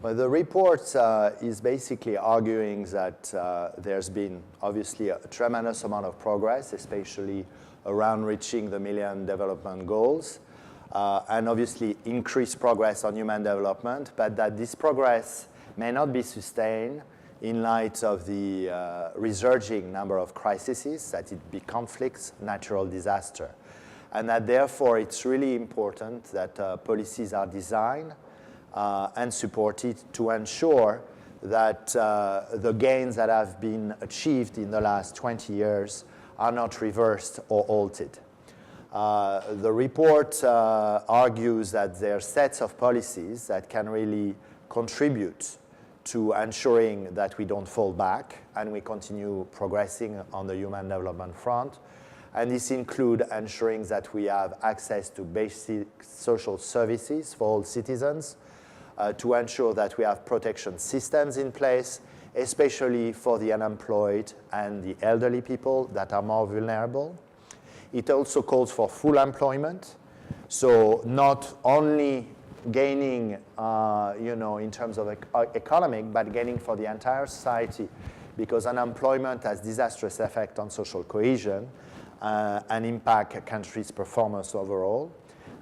Well, the report is basically arguing that there's been obviously a tremendous amount of progress, especially around reaching the Millennium Development Goals, and obviously increased progress on human development, but that this progress may not be sustained in light of the resurging number of crises, that it be conflicts, natural disaster, and that therefore it's really important that policies are designed and supported to ensure that the gains that have been achieved in the last 20 years are not reversed or altered. The report argues that there are sets of policies that can really contribute to ensuring that we don't fall back and we continue progressing on the human development front. And this includes ensuring that we have access to basic social services for all citizens, to ensure that we have protection systems in place, especially for the unemployed and the elderly people that are more vulnerable. It also calls for full employment, so not only gaining, in terms of economic, but gaining for the entire society, because unemployment has disastrous effect on social cohesion and impact a country's performance overall.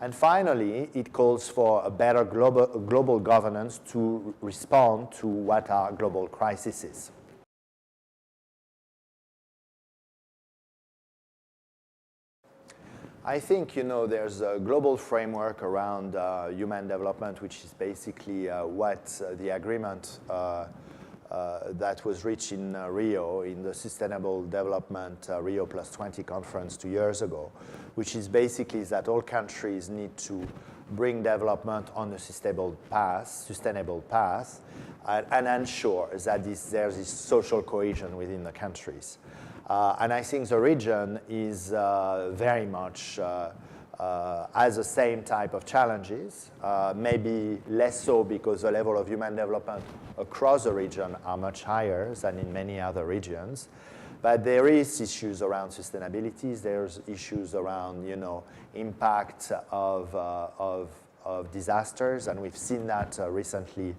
And finally, it calls for a better global governance to respond to what are global crises. I think, there's a global framework around human development, which is basically what the agreement that was reached in Rio in the Sustainable Development Rio +20 conference 2 years ago, which is basically that all countries need to bring development on a sustainable path and ensure that there's this social cohesion within the countries. And I think the region is very much has the same type of challenges, maybe less so because the level of human development across the region are much higher than in many other regions. But there is issues around sustainability, there's issues around, impact of disasters, and we've seen that recently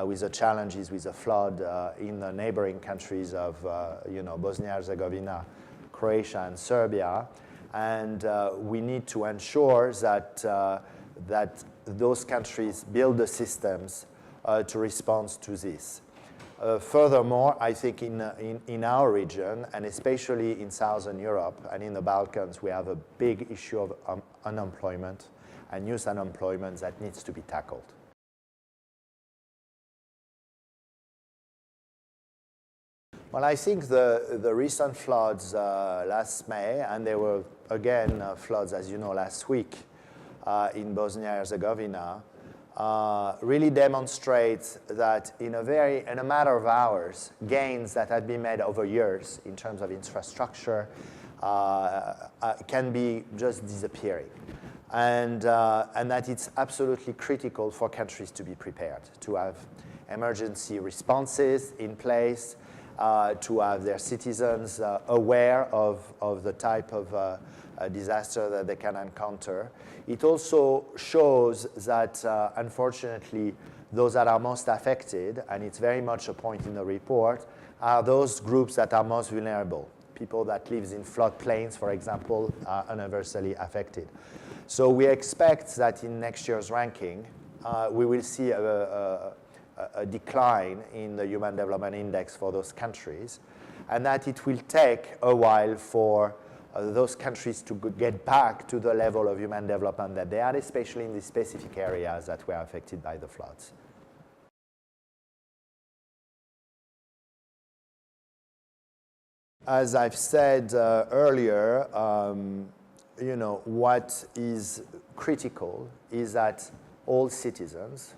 with the challenges with the flood in the neighboring countries of, Bosnia-Herzegovina, Croatia, and Serbia. And we need to ensure that, that those countries build the systems to respond to this. Furthermore, I think in our region, and especially in Southern Europe and in the Balkans, we have a big issue of unemployment and youth unemployment that needs to be tackled. Well, I think the recent floods last May, and there were again floods, as you know, last week in Bosnia-Herzegovina, really demonstrates that in a matter of hours, gains that had been made over years in terms of infrastructure can be just disappearing. And that it's absolutely critical for countries to be prepared, to have emergency responses in place, to have their citizens aware of the type of disaster that they can encounter. It also shows that, unfortunately, those that are most affected, and it's very much a point in the report, are those groups that are most vulnerable. People that live in floodplains, for example, are universally affected. So we expect that in next year's ranking, we will see a decline in the Human Development Index for those countries, and that it will take a while for those countries to get back to the level of human development that they had, especially in the specific areas that were affected by the floods. As I've said earlier, what is critical is that all citizens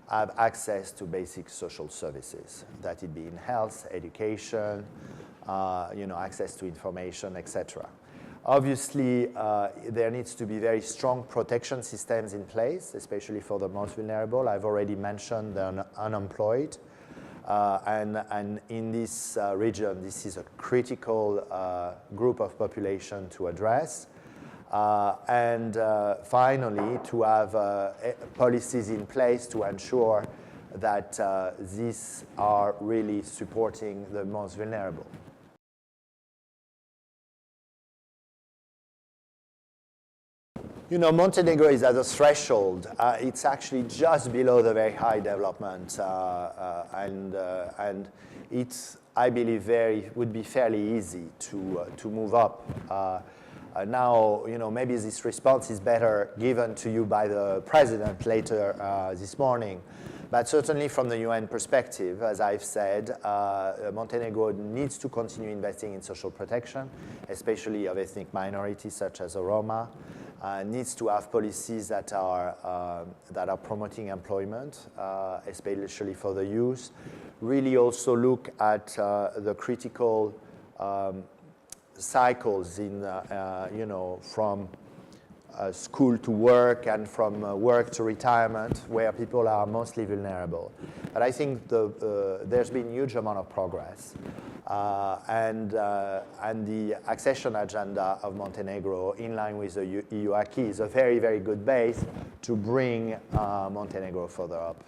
have access to basic social services, that it be in health, education, access to information, etc. Obviously, there needs to be very strong protection systems in place, especially for the most vulnerable. I've already mentioned the unemployed. And in this region, this is a critical group of population to address. And finally, to have policies in place to ensure that these are really supporting the most vulnerable. You know, Montenegro is at a threshold. It's actually just below the very high development, and it's, I believe, would be fairly easy to move up. Now, you know, maybe this response is better given to you by the president later this morning. But certainly from the UN perspective, as I've said, Montenegro needs to continue investing in social protection, especially of ethnic minorities such as the Roma. Needs to have policies that are promoting employment, especially for the youth. Really also look at the critical cycles in, you know, from school to work and from work to retirement, where people are mostly vulnerable. But I think there's been a huge amount of progress. And the accession agenda of Montenegro, in line with the EU acquis, is a very, very good base to bring Montenegro further up.